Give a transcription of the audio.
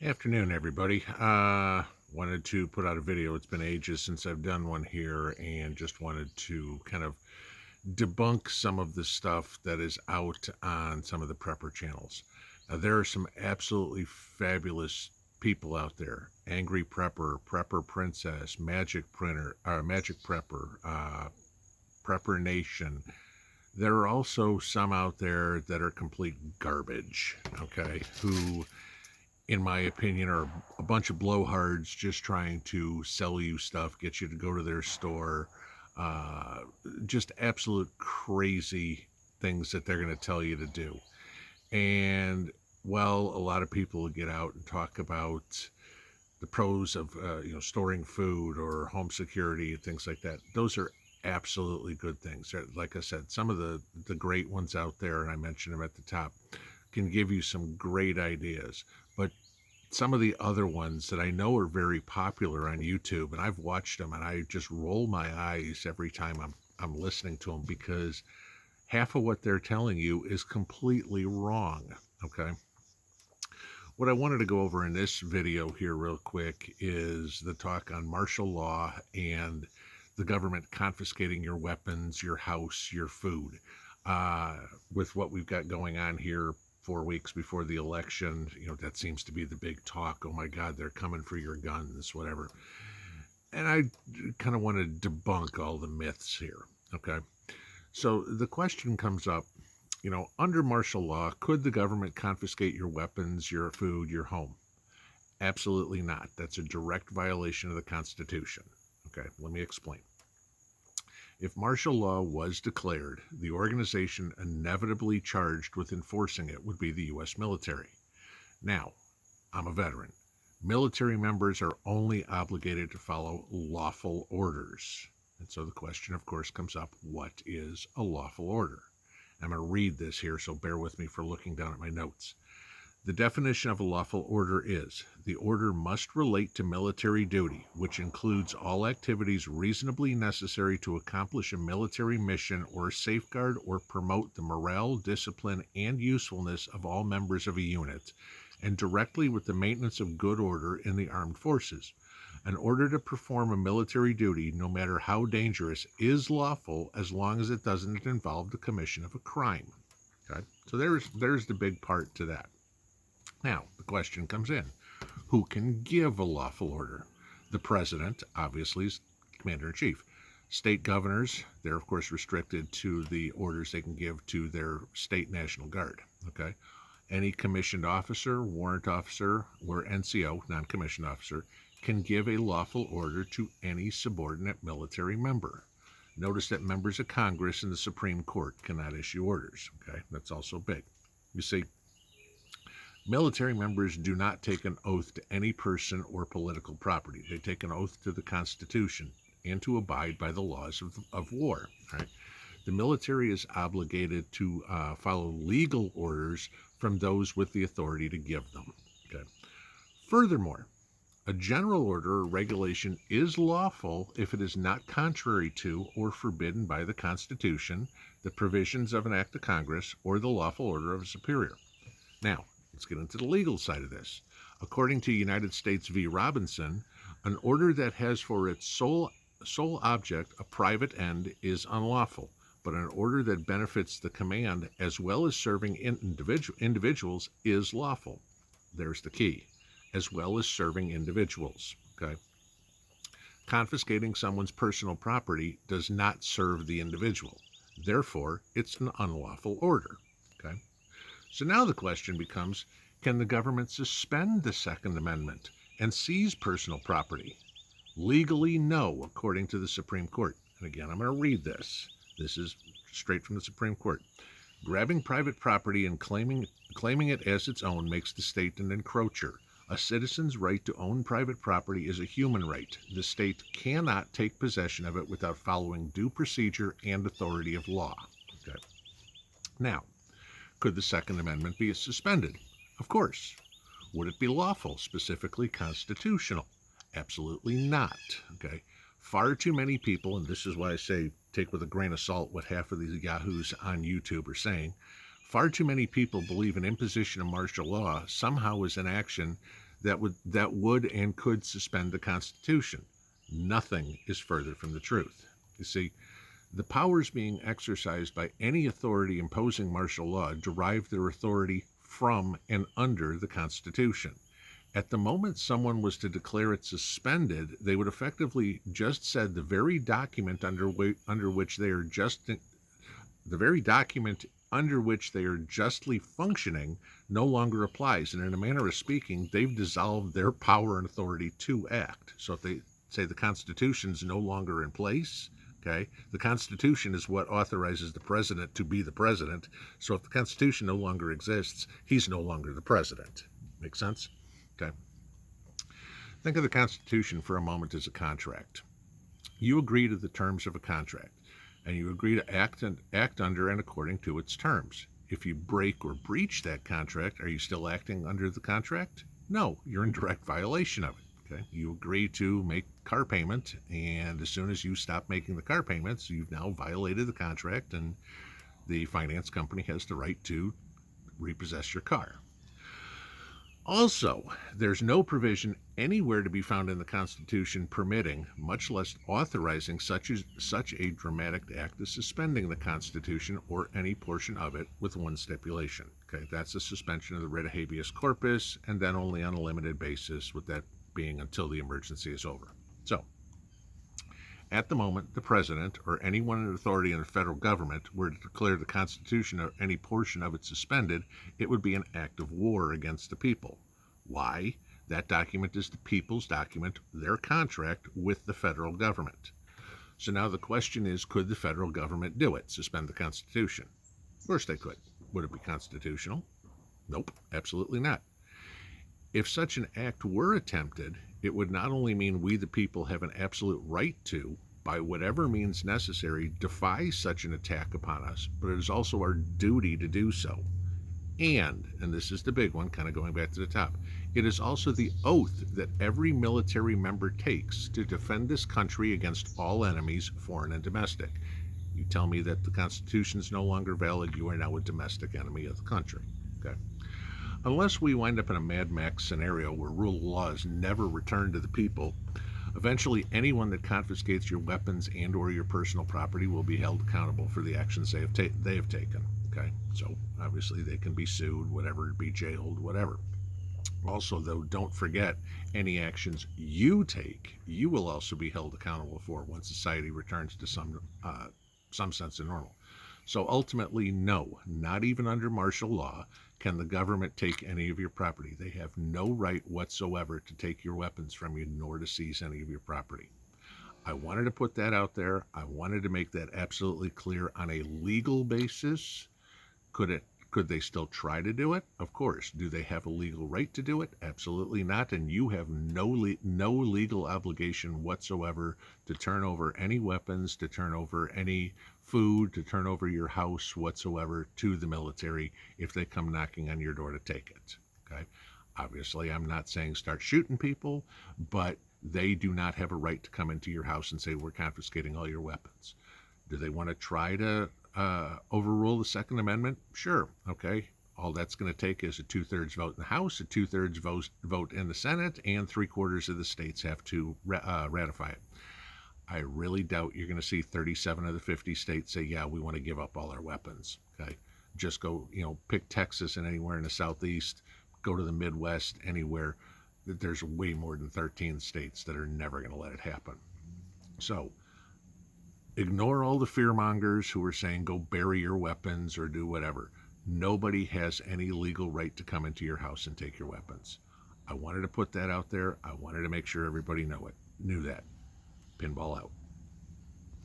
Afternoon, everybody. Wanted to put out a video. It's been ages since I've done one here, and just wanted to kind of debunk some of the stuff that is out on some of the prepper channels. There are some absolutely fabulous people out there: Angry Prepper, Prepper Princess, Magic Printer, Magic Prepper, Prepper Nation. There are also some out there that are complete garbage. Okay, who, in my opinion, are a bunch of blowhards just trying to sell you stuff, get you to go to their store. Uh, just absolute crazy things that they're going to tell you to do. And while a lot of people will get out and talk about the pros of storing food or home security and things like that, those are absolutely good things. Like I said, some of the great ones out there, and I mentioned them at the top, can give you some great ideas. But some of the other ones that I know are very popular on YouTube, and I've watched them, and I just roll my eyes every time I'm listening to them, because half of what they're telling you is completely wrong. Okay. What I wanted to go over in this video here real quick is the talk on martial law and the government confiscating your weapons, your house, your food. With what we've got going on here 4 weeks before the election, that seems to be the big talk. Oh my God, they're coming for your guns, whatever. And I kind of want to debunk all the myths here. Okay. So the question comes up, under martial law, could the government confiscate your weapons, your food, your home? Absolutely not. That's a direct violation of the Constitution. Okay, let me explain. If martial law was declared, the organization inevitably charged with enforcing it would be the U.S. military. Now, I'm a veteran. Military members are only obligated to follow lawful orders. And so the question, of course, comes up, what is a lawful order? I'm going to read this here, so bear with me for looking down at my notes. The definition of a lawful order is: the order must relate to military duty, which includes all activities reasonably necessary to accomplish a military mission or safeguard or promote the morale, discipline, and usefulness of all members of a unit, and directly with the maintenance of good order in the armed forces. An order to perform a military duty, no matter how dangerous, is lawful as long as it doesn't involve the commission of a crime. Okay? So there's the big part to that. Now, the question comes in. Who can give a lawful order? The president, obviously, is commander-in-chief. State governors, they're, of course, restricted to the orders they can give to their state National Guard. Okay? Any commissioned officer, warrant officer, or NCO, non-commissioned officer, can give a lawful order to any subordinate military member. Notice that members of Congress and the Supreme Court cannot issue orders. Okay? That's also big. You see, military members do not take an oath to any person or political property. They take an oath to the Constitution and to abide by the laws of war. Right? The military is obligated to follow legal orders from those with the authority to give them. Okay? Furthermore, a general order or regulation is lawful if it is not contrary to or forbidden by the Constitution, the provisions of an act of Congress, or the lawful order of a superior. Now, let's get into the legal side of this. According to United States v. Robinson, an order that has for its sole object a private end is unlawful, but an order that benefits the command as well as serving individuals is lawful. There's the key. As well as serving individuals. Okay? Confiscating someone's personal property does not serve the individual. Therefore, it's an unlawful order. Okay? So now the question becomes, can the government suspend the Second Amendment and seize personal property? Legally, no, according to the Supreme Court. And again, I'm going to read this. This is straight from the Supreme Court. Grabbing private property and claiming it as its own makes the state an encroacher. A citizen's right to own private property is a human right. The state cannot take possession of it without following due procedure and authority of law. Okay. Now, could the Second Amendment be suspended? Of course. Would it be lawful, specifically constitutional? Absolutely not. Okay. Far too many people, and this is why I say take with a grain of salt what half of these yahoos on YouTube are saying, far too many people believe an imposition of martial law somehow is an action that would and could suspend the Constitution. Nothing is further from the truth. You see, the powers being exercised by any authority imposing martial law derive their authority from and under the Constitution. At the moment someone was to declare it suspended, they would effectively just said the very document under which they are justly functioning no longer applies. And in a manner of speaking, they've dissolved their power and authority to act. So if they say the Constitution is no longer in place, okay, the Constitution is what authorizes the president to be the president. So if the Constitution no longer exists, he's no longer the president. Make sense? Okay. Think of the Constitution for a moment as a contract. You agree to the terms of a contract, and you agree to act under and according to its terms. If you break or breach that contract, are you still acting under the contract? No, you're in direct violation of it. Okay? You agree to make car payment, and as soon as you stop making the car payments, you've now violated the contract, and the finance company has the right to repossess your car. Also, there's no provision anywhere to be found in the Constitution permitting, much less authorizing, such a dramatic act as suspending the Constitution or any portion of it, with one stipulation. Okay, that's the suspension of the writ of habeas corpus, and then only on a limited basis, with that being until the emergency is over. So, at the moment, the president or anyone in authority in the federal government were to declare the Constitution or any portion of it suspended, it would be an act of war against the people. Why? That document is the people's document, their contract with the federal government. So now the question is, could the federal government do it, suspend the Constitution? Of course they could. Would it be constitutional? Nope, absolutely not. If such an act were attempted, it would not only mean we the people have an absolute right to, by whatever means necessary, defy such an attack upon us, but it is also our duty to do so. And this is the big one, kind of going back to the top, it is also the oath that every military member takes to defend this country against all enemies, foreign and domestic. You tell me that the Constitution is no longer valid, you are now a domestic enemy of the country. Okay. Unless we wind up in a Mad Max scenario where rule of law is never returned to the people, eventually anyone that confiscates your weapons and or your personal property will be held accountable for the actions they have taken. Okay, so obviously they can be sued, whatever, be jailed, whatever. Also, though, don't forget, any actions you take, you will also be held accountable for once society returns to some sense of normal. So ultimately, no, not even under martial law can the government take any of your property. They have no right whatsoever to take your weapons from you, nor to seize any of your property. I wanted to put that out there. I wanted to make that absolutely clear on a legal basis. Could they still try to do it? Of course. Do they have a legal right to do it? Absolutely not. And you have no legal obligation whatsoever to turn over any weapons, to turn over any food, to turn over your house whatsoever to the military if they come knocking on your door to take it. Okay? Obviously, I'm not saying start shooting people, but they do not have a right to come into your house and say, we're confiscating all your weapons. Do they want to try to overrule the Second Amendment? Sure. Okay. All that's going to take is a 2/3 vote in the House, a 2/3 vote in the Senate, and 3/4 of the states have to ratify it. I really doubt you're going to see 37 of the 50 states say, yeah, we want to give up all our weapons. Okay. Just go, pick Texas and anywhere in the Southeast, go to the Midwest, anywhere. There's way more than 13 states that are never going to let it happen. So, ignore all the fearmongers who are saying go bury your weapons or do whatever. Nobody has any legal right to come into your house and take your weapons. I wanted to put that out there. I wanted to make sure everybody knew that. Pinball out.